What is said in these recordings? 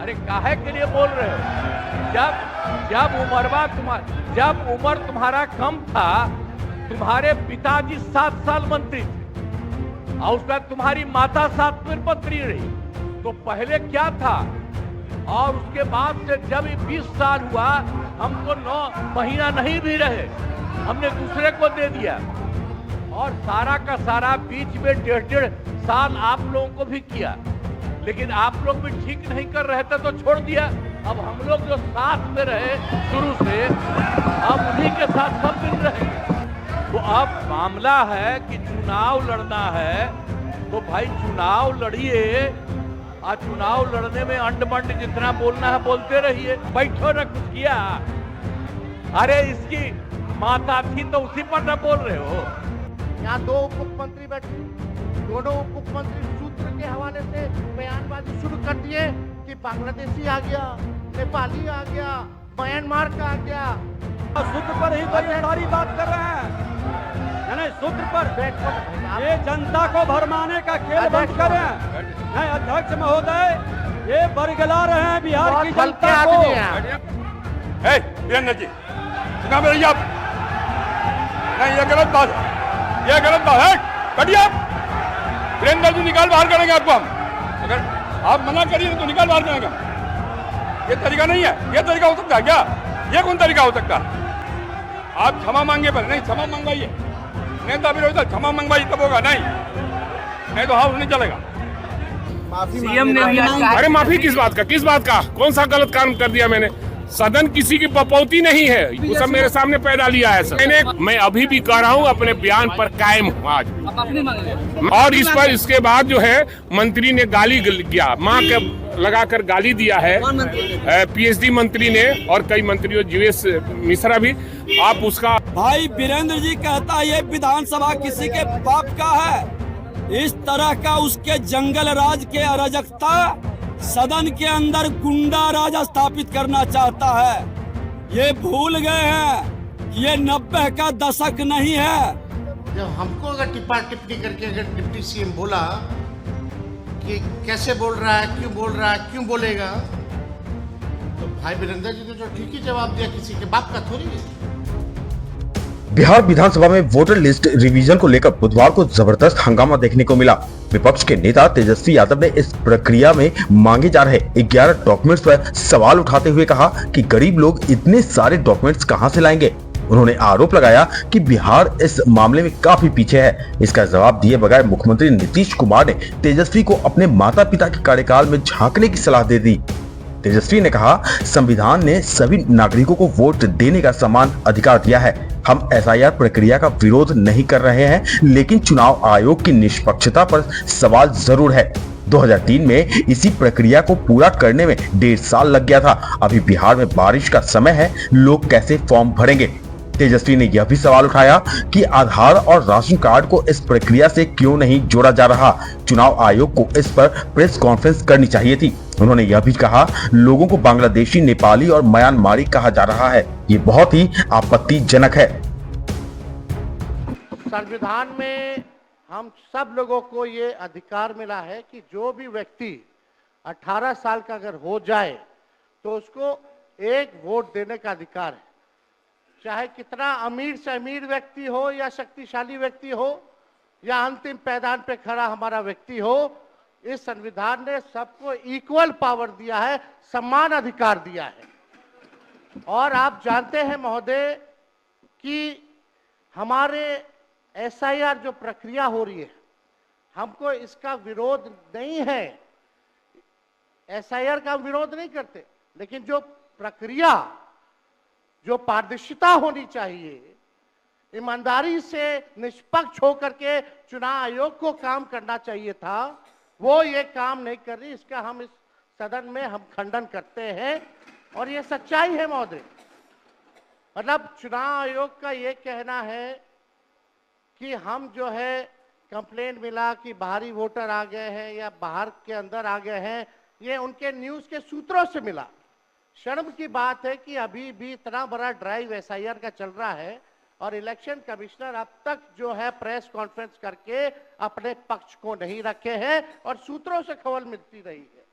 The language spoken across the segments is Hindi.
अरे काहे के लिए बोल रहे हो? जब जब उम्र तुम्हारा कम था, तुम्हारे पिताजी 7 साल मंत्री थे और उसके बाद तुम्हारी माता 7 मंत्री रही, तो पहले क्या था? और उसके बाद से जब 20 साल हुआ, हमको 9 महीना नहीं भी रहे, हमने दूसरे को दे दिया। और सारा का सारा बीच में 1.5 साल आप लोगों को भी किया, लेकिन आप लोग भी ठीक नहीं कर रहे थे तो छोड़ दिया। अब हम लोग जो साथ में रहे शुरू से, अब उन्हीं के साथ सब दिन रहेंगे। तो अब मामला है कि चुनाव लड़ना है, तो भाई चुनाव लड़िए, और चुनाव लड़ने में अंड मंड जितना बोलना है बोलते रहिए। बैठो न कुछ किया, अरे इसकी माता थी तो उसी पर न बोल रहे हो। यहाँ 2 उप मुख्यमंत्री बैठे, दोनों उप मुख्यमंत्री सूत्र के हवाले से बयानबाजी शुरू कर दिए कि बांग्लादेशी आ गया, नेपाली आ गया, म्यांमार का आ गया। सूत्र पर ही तो ये सारी बात कर रहे हैं, यानी सूत्र पर ये जनता को भरमाने का खेल बंद करें। नहीं अध्यक्ष महोदय, ये बरगला रहे हैं बिहार की जनता को। वीरेंद्र जी रहिए आप, नहीं ये गलत बात है, ये गलत बात है। कटिए आप, वीरेंद्र जी निकाल बाहर करेंगे आपको हम, अगर आप मना करिए तो निकाल बाहर करेंगे। ये तरीका नहीं है, ये तरीका हो सकता है क्या? ये कौन तरीका हो सकता है? आप क्षमा मांगे पर नहीं, क्षमा मंगवाइए, नेता विरोधी दल क्षमा मंगवाइए तब होगा, नहीं तो हाउस नहीं चलेगा। सीएम ने अरे माफी किस बात का, किस बात का? कौन सा गलत काम कर दिया मैंने? सदन किसी की बपौती नहीं है, वो सब मेरे सामने पैदा लिया है सर। मैं अभी भी कह रहा हूँ अपने बयान पर कायम हूँ आज भी। और इस पर इसके बाद जो है मंत्री ने गाली दिया, माँ के लगाकर गाली दिया है, पीएचडी मंत्री ने और कई मंत्रियों, जीवेश मिश्रा भी। आप उसका भाई वीरेंद्र जी कहता है ये विधानसभा किसी के बाप का है। इस तरह का उसके जंगल राज के अराजकता सदन के अंदर गुंडा राज स्थापित करना चाहता है। ये भूल गए हैं कि ये 90 का दशक नहीं है। जब हमको अगर टिप्पा टिप्पणी करके अगर डिप्टी सीएम बोला कि कैसे बोल रहा है, क्यों बोल रहा है, क्यों बोलेगा, तो भाई वीरेंद्र जी ने जो ठीक ही जवाब दिया, किसी के बाप का थोड़ी है। बिहार विधानसभा में वोटर लिस्ट रिवीजन को लेकर बुधवार को जबरदस्त हंगामा देखने को मिला। विपक्ष के नेता तेजस्वी यादव ने इस प्रक्रिया में मांगे जा रहे 11 डॉक्यूमेंट्स पर सवाल उठाते हुए कहा कि गरीब लोग इतने सारे डॉक्यूमेंट्स कहां से लाएंगे। उन्होंने आरोप लगाया कि बिहार इस मामले में काफी पीछे है। इसका जवाब दिए बगैर मुख्यमंत्री नीतीश कुमार ने तेजस्वी को अपने माता पिता के कार्यकाल में झांकने की सलाह दे दी। तेजस्वी ने कहा, संविधान ने सभी नागरिकों को वोट देने का समान अधिकार दिया है। हम एसआईआर प्रक्रिया का विरोध नहीं कर रहे हैं, लेकिन चुनाव आयोग की निष्पक्षता पर सवाल जरूर है। 2003 में इसी प्रक्रिया को पूरा करने में 1.5 साल लग गया था। अभी बिहार में बारिश का समय है, लोग कैसे फॉर्म भरेंगे? तेजस्वी ने यह भी सवाल उठाया कि आधार और राशन कार्ड को इस प्रक्रिया से क्यों नहीं जोड़ा जा रहा। चुनाव आयोग को इस पर प्रेस कॉन्फ्रेंस करनी चाहिए थी। उन्होंने यह भी कहा, लोगों को बांग्लादेशी, नेपाली और म्यांमारी कहा जा रहा है, ये बहुत ही आपत्तिजनक है। संविधान में हम सब लोगों को ये अधिकार मिला है कि जो भी व्यक्ति 18 साल का अगर हो जाए तो उसको एक वोट देने का अधिकार है। चाहे कितना अमीर से अमीर व्यक्ति हो या शक्तिशाली व्यक्ति हो या अंतिम पैदान पे खड़ा हमारा व्यक्ति हो, इस संविधान ने सबको इक्वल पावर दिया है, समान अधिकार दिया है। और आप जानते हैं महोदय कि हमारे एसआईआर जो प्रक्रिया हो रही है, हमको इसका विरोध नहीं है, एसआईआर का विरोध नहीं करते, लेकिन जो प्रक्रिया, जो पारदर्शिता होनी चाहिए, ईमानदारी से निष्पक्ष होकर के चुनाव आयोग को काम करना चाहिए था, वो ये काम नहीं कर रही। इसका हम इस सदन में हम खंडन करते हैं और ये सच्चाई है महोदय। मतलब चुनाव आयोग का ये कहना है कि हम जो है कंप्लेंट मिला कि बाहरी वोटर आ गए हैं या बाहर के अंदर आ गए हैं, ये उनके न्यूज़ के सूत्रों से मिला। शर्म की बात है कि अभी भी इतना बड़ा ड्राइव एसआईआर का चल रहा है और इलेक्शन कमिश्नर अब तक जो है प्रेस कॉन्फ्रेंस करके अपने पक्ष को नहीं रखे हैं और सूत्रों से खबर मिलती रही है।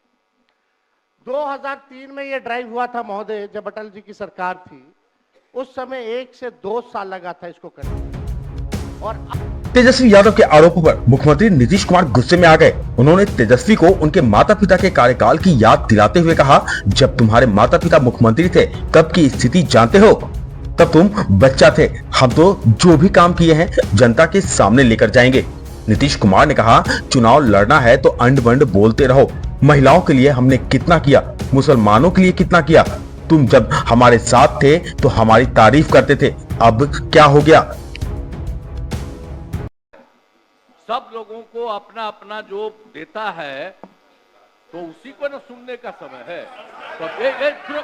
2003 में ये ड्राइव हुआ था महोदय, जब अटल जी की सरकार थी। उस समय 1 से 2 साल लगा था इसको करने। और तेजस्वी यादव के आरोपों पर मुख्यमंत्री नीतीश कुमार गुस्से में आ गए। उन्होंने तेजस्वी को उनके माता पिता के कार्यकाल की याद दिलाते हुए कहा, जब तुम्हारे माता पिता मुख्यमंत्री थे तब की स्थिति जानते हो, तब तुम बच्चा थे। हम तो जो भी काम किए हैं जनता के सामने लेकर जाएंगे। नीतीश कुमार ने कहा, चुनाव लड़ना है तो अंड बंड बोलते रहो। महिलाओं के लिए हमने कितना किया, मुसलमानों के लिए कितना किया। तुम जब हमारे साथ थे तो हमारी तारीफ करते थे, अब क्या हो गया। सब लोगों को अपना अपना जो देता है तो उसी को ना सुनने का समय है। तो सुनो,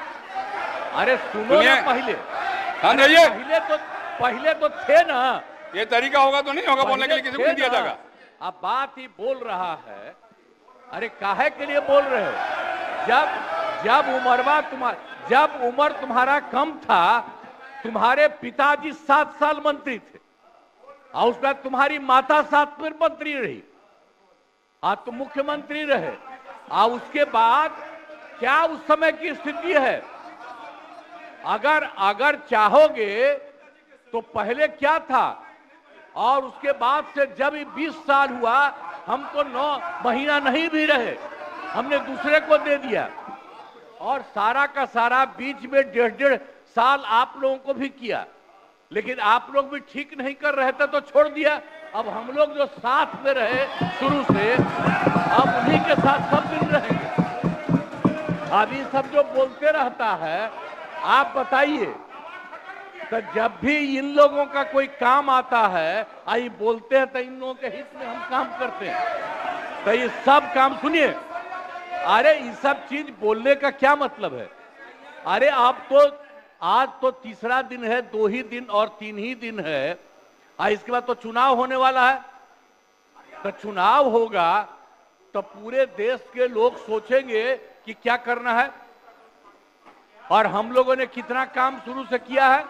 अरे सुनो ना पहले। हाँ जाइए। पहले तो थे ना। ये तरीका होगा तो नहीं होगा बोलने के लिए, किसी को नहीं दिया जाएगा। अब बात ही बोल रहा है। अरे काहे के लिए बोल रहे हो? जब उम्र तुम्हारा कम था, तुम्हारे पिताजी 7 साल मंत्री थे और उसके बाद तुम्हारी माता 7 बार मंत्री रही, आज तुम मुख्यमंत्री रहे। और उसके बाद क्या उस समय की स्थिति है? अगर चाहोगे तो पहले क्या था और उसके बाद से जब 20 साल हुआ, हम तो 9 महीना नहीं भी रहे, हमने दूसरे को दे दिया। और सारा का सारा बीच में 1.5 साल आप लोगों को भी किया, लेकिन आप लोग भी ठीक नहीं कर रहे थे तो छोड़ दिया। अब हम लोग जो साथ में रहे शुरू से, अब उन्हीं के साथ सब दिन रहेंगे। अभी सब जो बोलते रहता है, आप बताइए, तो जब भी इन लोगों का कोई काम आता है, आई बोलते हैं तो इन लोगों के हित में हम काम करते हैं। तो ये सब काम सुनिए, अरे ये सब चीज बोलने का क्या मतलब है? अरे आप तो आज तो तीसरा दिन है, 2 ही दिन और 3 ही दिन है, इसके बाद तो चुनाव होने वाला है। तो चुनाव होगा तो पूरे देश के लोग सोचेंगे कि क्या करना है, और हम लोगों ने कितना काम शुरू से किया है।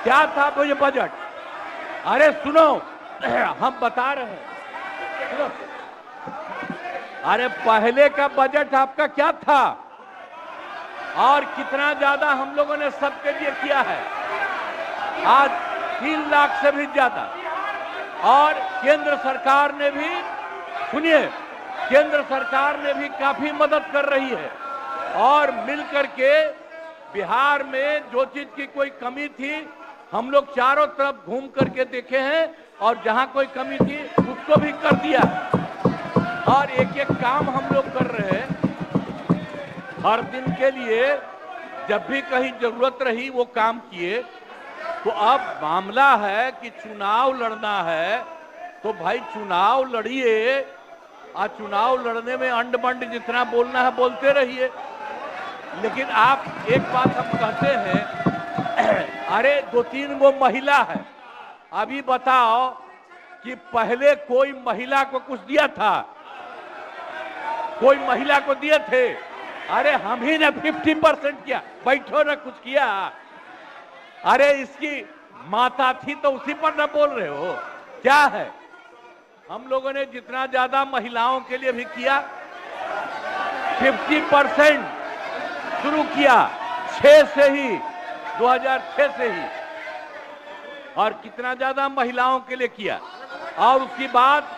क्या था वो ये बजट? अरे सुनो, हम बता रहे हैं, सुनो। अरे पहले का बजट आपका क्या था और कितना ज्यादा हम लोगों ने सबके लिए किया है? आज 3 लाख से भी ज्यादा। और केंद्र सरकार ने भी, सुनिए, केंद्र सरकार ने भी काफी मदद कर रही है। और मिलकर के बिहार में जो चीज की कोई कमी थी, हम लोग चारों तरफ घूम करके देखे हैं, और जहां कोई कमी थी उसको भी कर दिया। और एक एक काम हम लोग कर रहे हैं हर दिन के लिए। जब भी कहीं जरूरत रही वो काम किए। तो अब मामला है कि चुनाव लड़ना है तो भाई चुनाव लड़िए, और चुनाव लड़ने में अंड बंड जितना बोलना है बोलते रहिए। लेकिन आप एक बात हम कहते हैं, अरे 2-3 वो महिला है, अभी बताओ कि पहले कोई महिला को कुछ दिया था? कोई महिला को दिए थे? अरे हम ही ने 50% किया। बैठो ना, कुछ किया? अरे इसकी माता थी तो उसी पर ना बोल रहे हो? क्या है? हम लोगों ने जितना ज्यादा महिलाओं के लिए भी किया, 50% शुरू किया 6 से ही, 2006 से ही। और कितना ज्यादा महिलाओं के लिए किया। और उसके बाद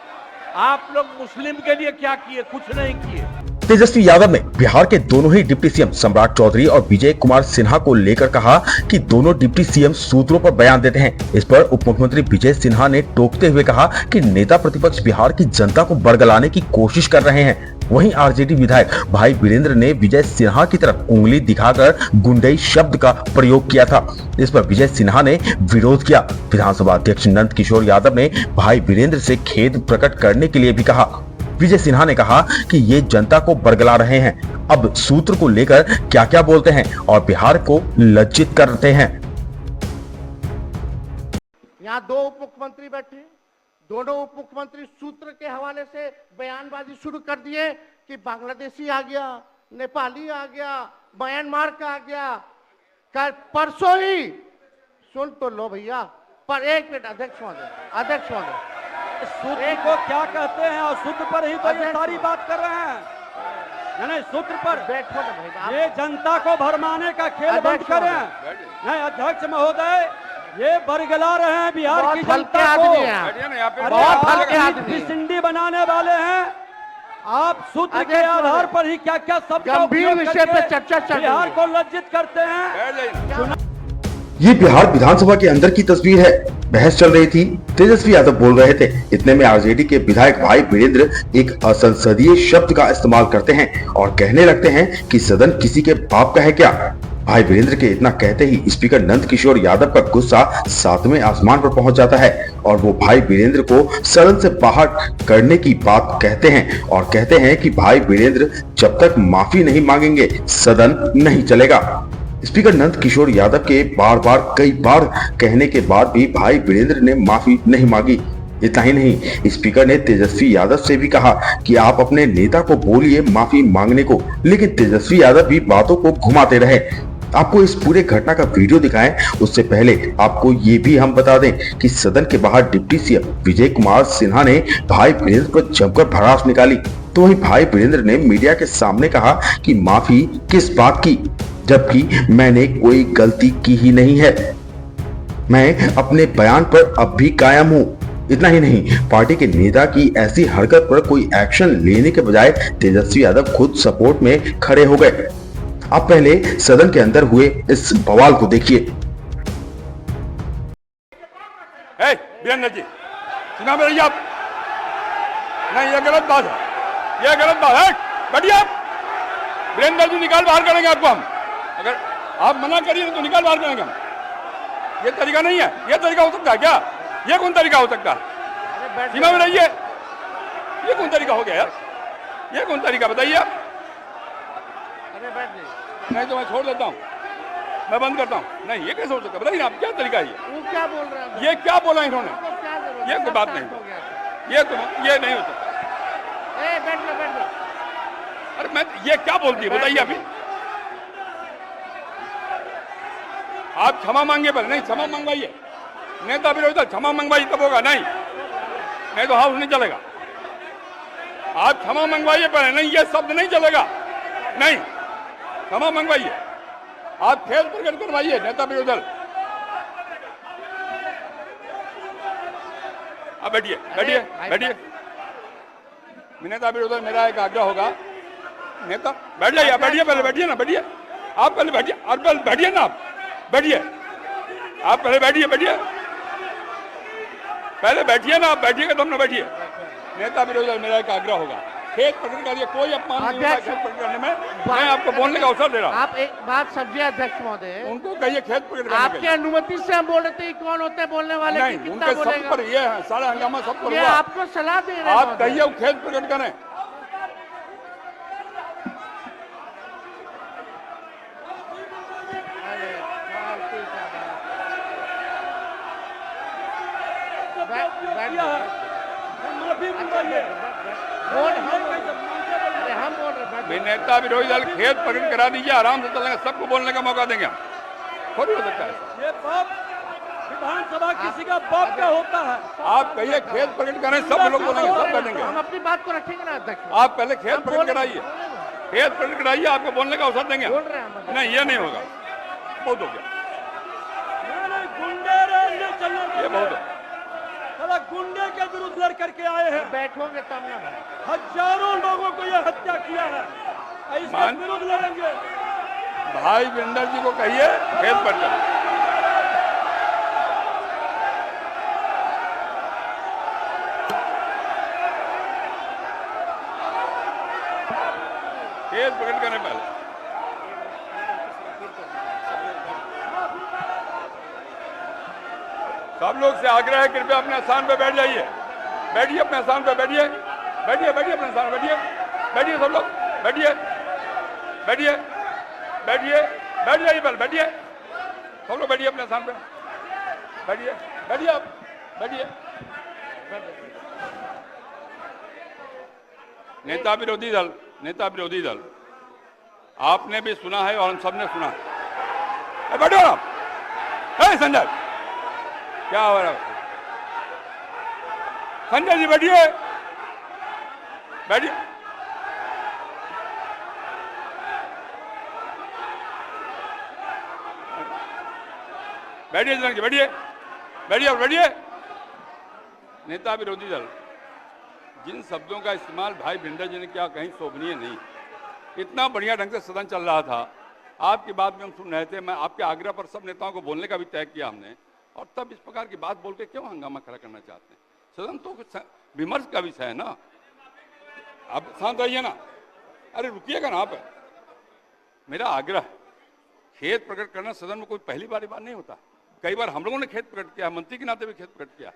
आप लोग मुस्लिम के लिए क्या किए? कुछ नहीं किए। तेजस्वी यादव ने बिहार के दोनों ही डिप्टी सीएम सम्राट चौधरी और विजय कुमार सिन्हा को लेकर कहा कि दोनों डिप्टी सीएम सूत्रों पर बयान देते हैं। इस पर उप मुख्यमंत्री विजय सिन्हा ने टोकते हुए कहा कि नेता प्रतिपक्ष बिहार की जनता को बरगलाने की कोशिश कर रहे हैं। वहीं आरजेडी विधायक भाई वीरेंद्र ने विजय सिन्हा की तरफ उंगली दिखाकर गुंडई शब्द का प्रयोग किया था। इस पर विजय सिन्हा ने विरोध किया। विधानसभा अध्यक्ष नंद किशोर यादव ने भाई वीरेंद्र से खेद प्रकट करने के लिए भी कहा। विजय सिन्हा ने कहा कि ये जनता को बरगला रहे हैं। अब सूत्र को लेकर क्या क्या बोलते हैं और बिहार को लज्जित करते हैं। यहाँ 2 उप मुख्यमंत्री बैठे, दोनों उप मुख्यमंत्री सूत्र के हवाले से बयानबाजी शुरू कर दिए कि बांग्लादेशी आ गया, नेपाली आ गया, म्यांमार का आ गया। कल परसों ही सुन तो लो भैया, पर 1 मिनट अध्यक्ष महोदय, शुद्ध को क्या कहते हैं और शुद्ध पर ही तो ये सारी बात कर रहे हैं। नहीं सूत्र पर बैठो ना भाई आप। ये जनता को भरमाने का खेल बंद अध्यक्ष करें। महोदय। नहीं अध्यक्ष महोदय, ये बरगला रहे हैं बिहार बहुत की हल्के जनता को। आदमी हैं आप। बैठिए ना यहाँ पे। अरे बहुत आप हल्के आदमी हैं। भिसंडी बनाने वाले हैं। आप सूत्र के अध्यक्ष आधार महोदय, पर ही क्या क्या सब गंभीर विषय पे चर्चा चल रही बिहार है। को लज्जित करते हैं। बैठ जाइए ना। ये बिहार विधानसभा के अंदर की तस्वीर है। बहस चल रही थी, तेजस्वी यादव बोल रहे थे। इतने में आरजेडी के विधायक भाई वीरेंद्र एक असंसदीय शब्द का इस्तेमाल करते हैं और कहने लगते हैं कि सदन किसी के बाप का है क्या। भाई वीरेंद्र के इतना कहते ही स्पीकर नंद किशोर यादव का गुस्सा 7वें आसमान पर पहुंच जाता है और वो भाई वीरेंद्र को सदन से बाहर करने की बात कहते हैं और कहते हैं कि भाई वीरेंद्र जब तक माफी नहीं मांगेंगे सदन नहीं चलेगा। स्पीकर नंद किशोर यादव के बार बार कई बार कहने के बाद भी भाई वीरेंद्र ने माफी नहीं मांगी। इतना ही नहीं, स्पीकर ने तेजस्वी यादव से भी कहा कि आप अपने नेता को बोलिए माफी मांगने को, लेकिन तेजस्वी यादव भी बातों को घुमाते रहे। आपको इस पूरे घटना का वीडियो दिखाएं उससे पहले आपको ये भी हम बता दें कि सदन के बाहर डिप्टी सीएम विजय कुमार सिन्हा ने भाई वीरेंद्र पर जमकर भड़ास निकाली। तो वहीं भाई वीरेंद्र ने मीडिया के सामने कहा कि माफी किस बात की, जबकि मैंने कोई गलती की ही नहीं है। मैं अपने बयान पर अब भी कायम हूँ। इतना ही नहीं, पार्टी के नेता की ऐसी हरकत पर कोई एक्शन लेने के बजाय तेजस्वी यादव खुद सपोर्ट में खड़े हो गए। आप पहले सदन के अंदर हुए इस बवाल को देखिए। वीरेंद्र जी सुना मेरी आप। नहीं ये गलत बात है, ये गलत बात है। बैठिए आप। वीरेंद्र जी निकाल बाहर करेंगे आपको हम। अगर आप मना करिए तो निकाल बाहर करेंगे हम। ये तरीका नहीं है। ये तरीका हो सकता है क्या? ये कौन तरीका हो सकता है? सीमा में रहिए। ये कौन तरीका हो गया यार? ये कौन तरीका बताइए आप। नहीं तो मैं छोड़ देता हूँ, मैं बंद करता हूँ। नहीं ये कैसे हो सकता है बताइए आप, क्या तरीका है ये? वो क्या बोल रहे हैं? ये क्या बोला इन्होंने? क्या जरूरत? ये कोई बात नहीं, ये नहीं हो सकता। बैठ लो। अरे मैं ये क्या बोल दिया बताइए अभी। आप क्षमा मांगे पर नहीं, क्षमा मंगवाइए। नेता विरोधी दल क्षमा मंगवाइए तब होगा, नहीं तो हाउस नहीं चलेगा। आप क्षमा मंगवाइए पर नहीं, ये शब्द नहीं चलेगा। नहीं क्षमा मंगवाइए। आप खेल प्रकट करवाइए नेता विरोधी दल। आप बैठिए। नेता विरोधी दल मेरा एक आग्रह होगा। नेता बैठ जाइए, बैठिए पहले, बैठिए ना, बैठिए आप पहले, बैठिए और पहले बैठिए ना, आप बैठिए, आप पहले बैठिए, पहले बैठिए ना, आप बैठिएगा तब ना बैठिए। नेता विरोधी दल मेरा एक आग्रह होगा, खेत प्रकट करिए, कोई अपमान नहीं होगा खेत प्रकट करने में। मैं आपको बोलने का अवसर दे रहा हूँ। आप एक बात समझिए अध्यक्ष महोदय, उनको कहिए खेत प्रकट करने आपकी अनुमति से हम बोल रहे थे कौन होते हैं बोलने वाले? नहीं, कितना उनके सब बोलेगा? पर ये है, सारा हंगामा सब पर ये हुआ। आपको सलाह दे रहे हैं आप महोदय। कहिए वो खेत प्रकट करें। नेता विरोधी दल खेत प्रकट करा दीजिए, आराम से चलेंगे, सबको बोलने का मौका देंगे हम। थोड़ी हो सकता है ये बाप विधानसभा किसी का बाप का होता है। आप कहिए खेत प्रकट करें, सब लोग बोलेंगे, सब बैठेंगे। हम अपनी बात को रखेंगे ना अध्यक्ष। आप पहले खेत प्रकट कराइए, खेत प्रकट कराइए, आपको बोलने का अवसर देंगे। बोल रहे हैं नहीं ये नहीं होगा, बहुत हो गया, गुंडे ये बहुत है। गुंडे के विरुद्ध लड़ करके आए हैं। बैठोगे तब ना भाई। हजारों लोगों को यह हत्या किया है, इसके विरुद्ध लड़ेंगे। भाई वीरेंद्र जी को कहिए खेत प्रकट करें। खेत प्रकट करने पहले सब लोग से आग्रह है, कृपया अपने स्थान पे बैठ जाइए। बैठिए अपने स्थान पे, बैठिए अपने स्थान पे, बैठिए सब लोग, बैठ जाइए पहले, बैठिए सब लोग, बैठिए अपने स्थान पे, बैठिए आप, बैठिए। नेता विरोधी दल आपने भी सुना है और हम सबने सुना है। बैठो आप। संजय क्या हो रहा है? संजय जी बैठिए, बैठिए सदन के, बैठिए बैठिए बैठिए। नेता विरोधी दल, जिन शब्दों का इस्तेमाल भाई वीरेंद्र जी ने किया कहीं शोभनीय नहीं। इतना बढ़िया ढंग से सदन चल रहा था, आपकी बात में हम सुन रहे थे। मैं आपके आग्रह पर सब नेताओं को बोलने का भी तय किया हमने, और तब इस प्रकार की बात बोल के क्यों हंगामा खड़ा करना चाहते हैं? सदन तो विमर्श का विषय है ना। आप शांत रहिए ना, अरे रुकिएगा ना आप। मेरा आग्रह है, खेद प्रकट करना सदन में कोई पहली बार नहीं होता। कई बार हम लोगों ने खेद प्रकट किया, मंत्री के नाते भी खेद प्रकट किया।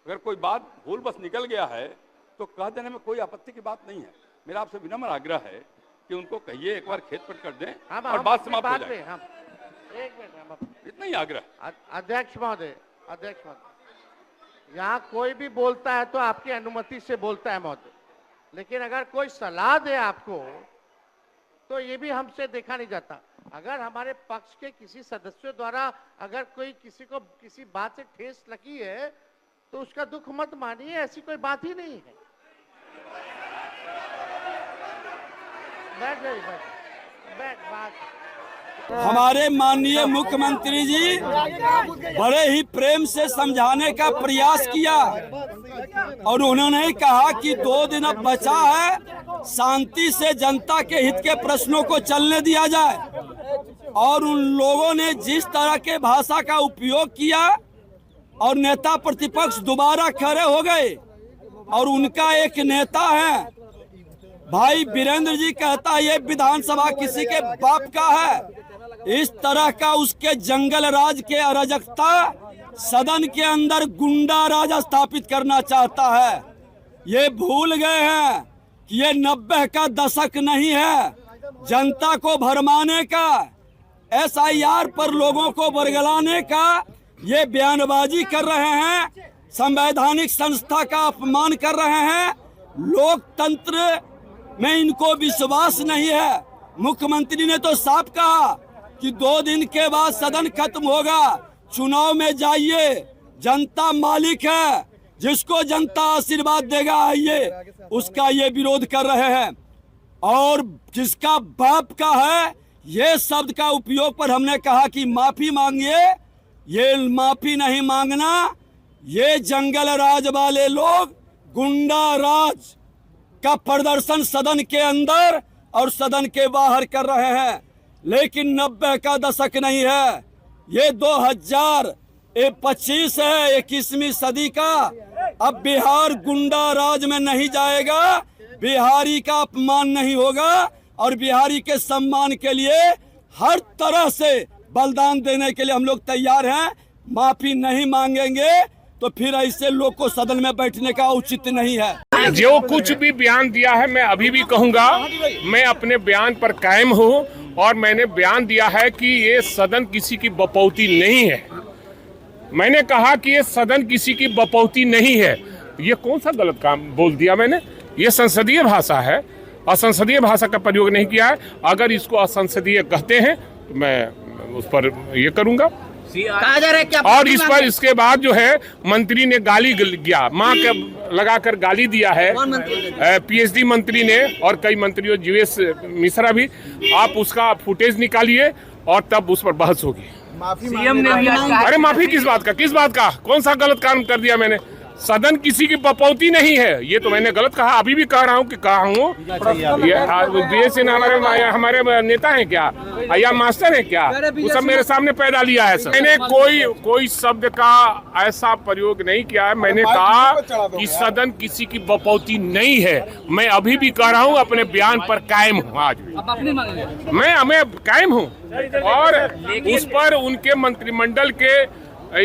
अगर कोई बात भूल बस निकल गया है तो कह देने में कोई आपत्ति की बात नहीं है। मेरा आपसे विनम्र आग्रह है कि उनको कहिए एक बार खेद प्रकट कर दें और बात समाप्त हो जाए। एक मिनट, इतना ही आग्रह। अध्यक्ष महोदय, यहाँ कोई भी बोलता है तो आपकी अनुमति से बोलता है महोदय, लेकिन अगर कोई सलाह दे आपको तो ये भी हमसे देखा नहीं जाता। अगर हमारे पक्ष के किसी सदस्यों द्वारा अगर कोई किसी को किसी बात से ठेस लगी है तो उसका दुख मत मानिए, ऐसी कोई बात ही नहीं है। बैठ बात। हमारे माननीय मुख्यमंत्री जी बड़े ही प्रेम से समझाने का प्रयास किया और उन्होंने कहा कि 2 दिन अब बचा है, शांति से जनता के हित के प्रश्नों को चलने दिया जाए। और उन लोगों ने जिस तरह के भाषा का उपयोग किया और नेता प्रतिपक्ष दोबारा खड़े हो गए, और उनका एक नेता है भाई वीरेंद्र जी कहता है ये विधानसभा किसी के बाप का है। इस तरह का उसके जंगल राज के अराजकता सदन के अंदर गुंडा राज स्थापित करना चाहता है। ये भूल गए हैं कि ये 90 का दशक नहीं है जनता को भरमाने का, SIR पर लोगों को बरगलाने का ये बयानबाजी कर रहे हैं, संवैधानिक संस्था का अपमान कर रहे हैं। लोकतंत्र में इनको विश्वास नहीं है। मुख्यमंत्री ने तो साफ कहा कि 2 दिन के बाद सदन खत्म होगा, चुनाव में जाइए, जनता मालिक है, जिसको जनता आशीर्वाद देगा आइए, उसका ये विरोध कर रहे हैं। और जिसका बाप का है ये शब्द का उपयोग पर हमने कहा कि माफी मांगिए। ये माफी नहीं मांगना, ये जंगल राज वाले लोग गुंडा राज का प्रदर्शन सदन के अंदर और सदन के बाहर कर रहे हैं। लेकिन 90 का दशक नहीं है, ये 2025 है, 21वीं सदी का। अब बिहार गुंडा राज में नहीं जाएगा, बिहारी का अपमान नहीं होगा और बिहारी के सम्मान के लिए हर तरह से बलिदान देने के लिए हम लोग तैयार हैं। माफी नहीं मांगेंगे तो फिर ऐसे लोग को सदन में बैठने का उचित नहीं है। जो कुछ भी बयान दिया है मैं अभी भी कहूंगा, मैं अपने बयान पर कायम हूं और मैंने बयान दिया है कि ये सदन किसी की बपौती नहीं है। मैंने कहा कि ये सदन किसी की बपौती नहीं है। ये कौन सा गलत काम बोल दिया मैंने? ये संसदीय भाषा है, असंसदीय भाषा का प्रयोग नहीं किया है। अगर इसको असंसदीय कहते हैं तो मैं उस पर ये करूंगा। और इस पर इसके बाद जो है मंत्री ने गाली दिया, माँ के लगाकर गाली दिया है, PhD मंत्री ने और कई मंत्रियों, जीवेश मिश्रा भी। आप उसका फुटेज निकालिए और तब उस पर बहस होगी। सीएम ने अरे माफी किस बात का? कौन सा गलत काम कर दिया मैंने? सदन किसी की बपौती नहीं है, ये तो मैंने गलत कहा, अभी भी कह रहा हूँ कि कहा हूँ। ये हमारे नेता हैं क्या या मास्टर है क्या? वो सब मेरे सामने पैदा लिया है। मैंने कोई शब्द का ऐसा प्रयोग नहीं किया है। मैंने कहा कि सदन किसी की बपौती नहीं है। मैं अभी भी कह रहा हूँ, अपने बयान पर कायम हूँ। आज भी मैं कायम हूँ और उस पर उनके मंत्रिमंडल के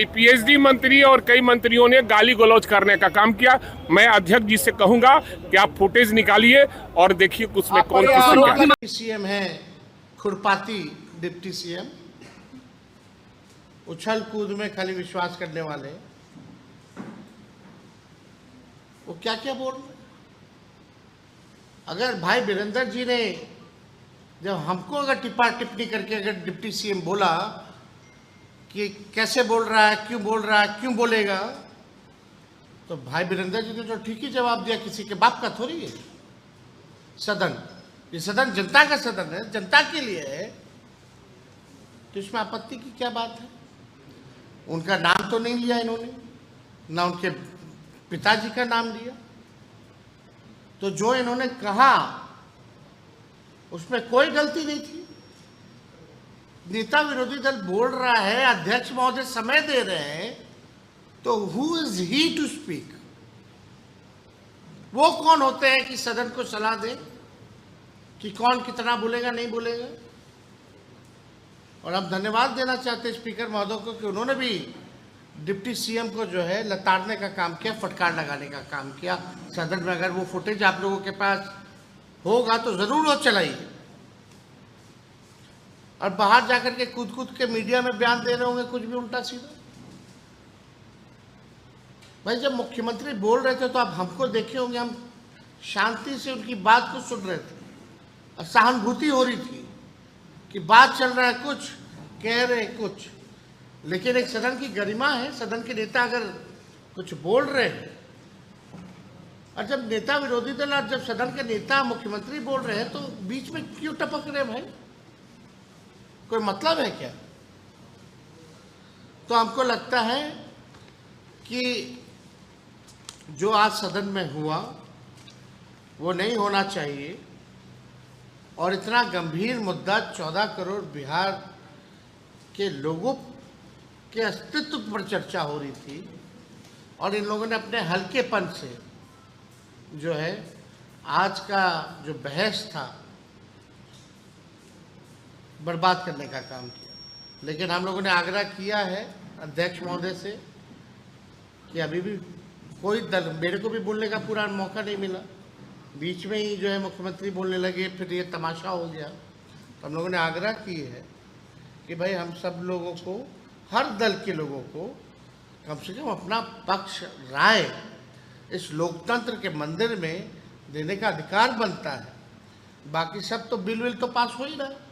PhD मंत्री और कई मंत्रियों ने गाली गलौज करने का काम किया। मैं अध्यक्ष जी से कहूंगा कि आप फुटेज निकालिए और देखिए उसमें कौन किससे क्या। सीएम है खुरपाती डिप्टी सीएम, उछल कूद में खाली विश्वास करने वाले, वो क्या क्या बोल रहे। अगर भाई वीरेंद्र जी ने जब हमको अगर टिप्पा टिप्पणी करके अगर डिप्टी सीएम बोला कि कैसे बोल रहा है, क्यों बोल रहा है, क्यों बोलेगा, तो भाई वीरेंद्र जी ने तो ठीक ही जवाब दिया। किसी के बाप का थोड़ी है सदन, ये सदन जनता का सदन है, जनता के लिए है, तो इसमें आपत्ति की क्या बात है? उनका नाम तो नहीं लिया इन्होंने, ना उनके पिताजी का नाम लिया। तो जो इन्होंने कहा उसमें कोई गलती नहीं थी। नेता विरोधी दल बोल रहा है, अध्यक्ष महोदय समय दे रहे हैं, तो who is he to speak? वो कौन होते हैं कि सदन को सलाह दें कि कौन कितना बोलेगा नहीं बोलेगा? और हम धन्यवाद देना चाहते हैं स्पीकर महोदय को कि उन्होंने भी डिप्टी सीएम को जो है लताड़ने का काम किया, फटकार लगाने का काम किया सदन में। अगर वो फुटेज आप लोगों के पास होगा तो जरूर वो चलाइए। और बाहर जाकर के कूद कूद के मीडिया में बयान दे रहे होंगे कुछ भी उल्टा सीधा। भाई जब मुख्यमंत्री बोल रहे थे तो आप हमको देखे होंगे, हम शांति से उनकी बात को सुन रहे थे और सहानुभूति हो रही थी कि बात चल रहा है कुछ, कह रहे कुछ, लेकिन एक सदन की गरिमा है। सदन के नेता अगर कुछ बोल रहे हैं, और जब नेता विरोधी दल और जब सदन के नेता मुख्यमंत्री बोल रहे हैं तो बीच में क्यों टपक रहे भाई? कोई मतलब है क्या? तो हमको लगता है कि जो आज सदन में हुआ वो नहीं होना चाहिए। और इतना गंभीर मुद्दा 14 करोड़ बिहार के लोगों के अस्तित्व पर चर्चा हो रही थी और इन लोगों ने अपने हल्केपन से जो है आज का जो बहस था बर्बाद करने का काम किया। लेकिन हम लोगों ने आग्रह किया है अध्यक्ष महोदय से कि अभी भी कोई दल, मेरे को भी बोलने का पूरा मौका नहीं मिला, बीच में ही जो है मुख्यमंत्री बोलने लगे, फिर ये तमाशा हो गया। तो हम लोगों ने आग्रह की है कि भाई हम सब लोगों को, हर दल के लोगों को कम से कम अपना पक्ष राय इस लोकतंत्र के मंदिर में देने का अधिकार बनता है। बाकी सब तो बिल तो पास हो ही रहा है।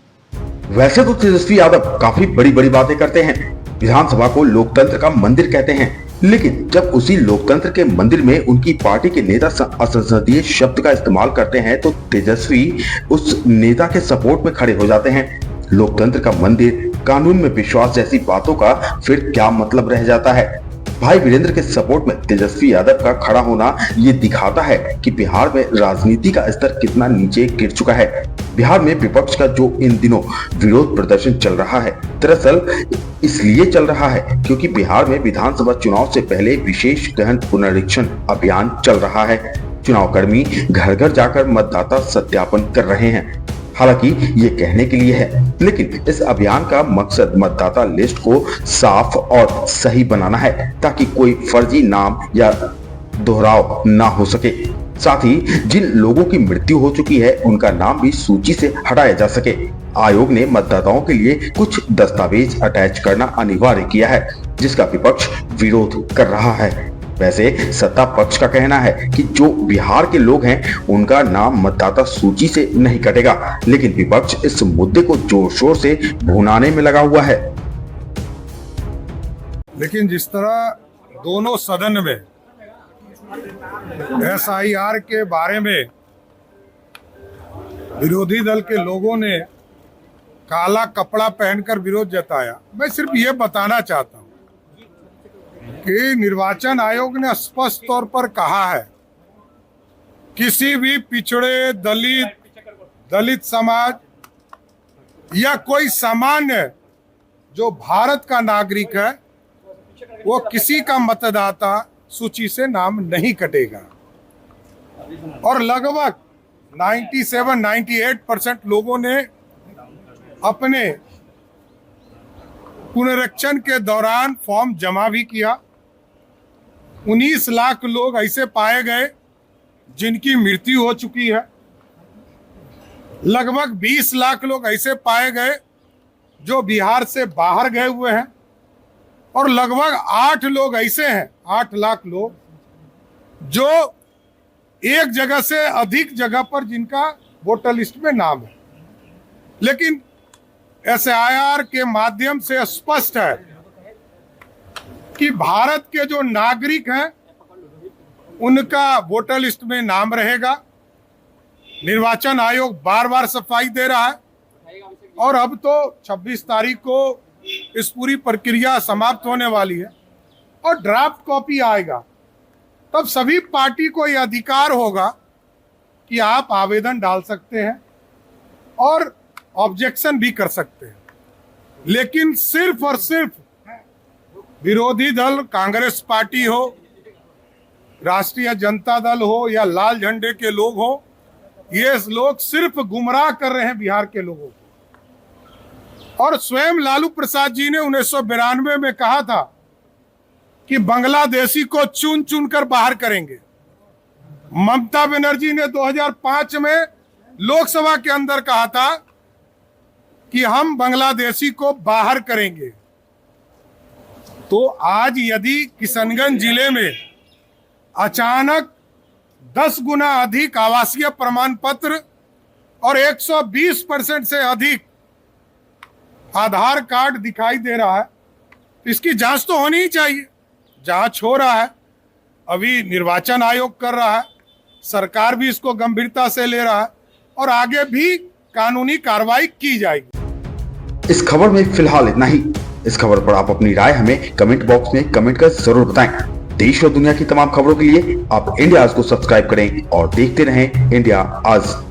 वैसे तो तेजस्वी यादव काफी बड़ी बड़ी बातें करते हैं, विधानसभा को लोकतंत्र का मंदिर कहते हैं, लेकिन जब उसी लोकतंत्र के मंदिर में उनकी पार्टी के नेता असंसदीय शब्द का इस्तेमाल करते हैं तो तेजस्वी उस नेता के सपोर्ट में खड़े हो जाते हैं। लोकतंत्र का मंदिर, कानून में विश्वास जैसी बातों का फिर क्या मतलब रह जाता है? भाई वीरेंद्र के सपोर्ट में तेजस्वी यादव का खड़ा होना ये दिखाता है कि बिहार में राजनीति का स्तर कितना नीचे गिर चुका है। बिहार में विपक्ष का जो इन दिनों विरोध प्रदर्शन चल रहा है, दरअसल इसलिए चल रहा है क्योंकि बिहार में विधानसभा चुनाव से पहले विशेष गहन पुनरीक्षण अभियान चल रहा है। चुनाव कर्मी घर घर जाकर मतदाता सत्यापन कर रहे हैं। हालांकि ये कहने के लिए है, लेकिन इस अभियान का मकसद मतदाता लिस्ट को साफ और सही बनाना है ताकि कोई फर्जी नाम या दोहराव ना हो सके। साथ ही जिन लोगों की मृत्यु हो चुकी है उनका नाम भी सूची से हटाया जा सके। आयोग ने मतदाताओं के लिए कुछ दस्तावेज अटैच करना अनिवार्य किया है, जिसका विपक्ष विरोध कर रहा है। वैसे सत्ता पक्ष का कहना है कि जो बिहार के लोग हैं उनका नाम मतदाता सूची से नहीं कटेगा, लेकिन विपक्ष इस मुद्दे को जोर शोर से भुनाने में लगा हुआ है। लेकिन जिस तरह दोनों सदन में SIR के बारे में विरोधी दल के लोगों ने काला कपड़ा पहनकर विरोध जताया, मैं सिर्फ ये बताना चाहता हूं कि निर्वाचन आयोग ने स्पष्ट तौर पर कहा है किसी भी पिछड़े, दलित समाज या कोई सामान्य जो भारत का नागरिक है वो किसी का मतदाता सूची से नाम नहीं कटेगा। और लगभग 97-98% लोगों ने अपने पुनरीक्षण के दौरान फॉर्म जमा भी किया। 19 लाख लोग ऐसे पाए गए जिनकी मृत्यु हो चुकी है। लगभग 20 लाख लोग ऐसे पाए गए जो बिहार से बाहर गए हुए हैं और लगभग 8 लोग ऐसे हैं, 8 लाख लोग जो एक जगह से अधिक जगह पर जिनका वोटर लिस्ट में नाम है। लेकिन SIR के माध्यम से स्पष्ट है कि भारत के जो नागरिक हैं उनका वोटर लिस्ट में नाम रहेगा। निर्वाचन आयोग बार बार सफाई दे रहा है और अब तो 26 तारीख को इस पूरी प्रक्रिया समाप्त होने वाली है और ड्राफ्ट कॉपी आएगा, तब सभी पार्टी को यह अधिकार होगा कि आप आवेदन डाल सकते हैं और ऑब्जेक्शन भी कर सकते हैं। लेकिन सिर्फ और सिर्फ विरोधी दल कांग्रेस पार्टी हो, राष्ट्रीय जनता दल हो या लाल झंडे के लोग हो, ये लोग सिर्फ गुमराह कर रहे हैं बिहार के लोगों को। और स्वयं लालू प्रसाद जी ने 1992 में कहा था कि बांग्लादेशी को चुन चुन कर बाहर करेंगे। ममता बनर्जी ने 2005 में लोकसभा के अंदर कहा था कि हम बांग्लादेशी को बाहर करेंगे। तो आज यदि किशनगंज जिले में अचानक 10 गुना अधिक आवासीय प्रमाण पत्र और 120% से अधिक आधार कार्ड दिखाई दे रहा है, तो इसकी जांच तो होनी ही चाहिए। जांच हो रहा है, अभी निर्वाचन आयोग कर रहा है, सरकार भी इसको गंभीरता से ले रहा है और आगे भी कानूनी कार्रवाई की जाएगी। इस खबर में फिलहाल इतना ही। इस खबर पर आप अपनी राय हमें कमेंट बॉक्स में कमेंट कर जरूर बताएं। देश और दुनिया की तमाम खबरों के लिए आप इंडिया आज को सब्सक्राइब करें और देखते रहें इंडिया आज।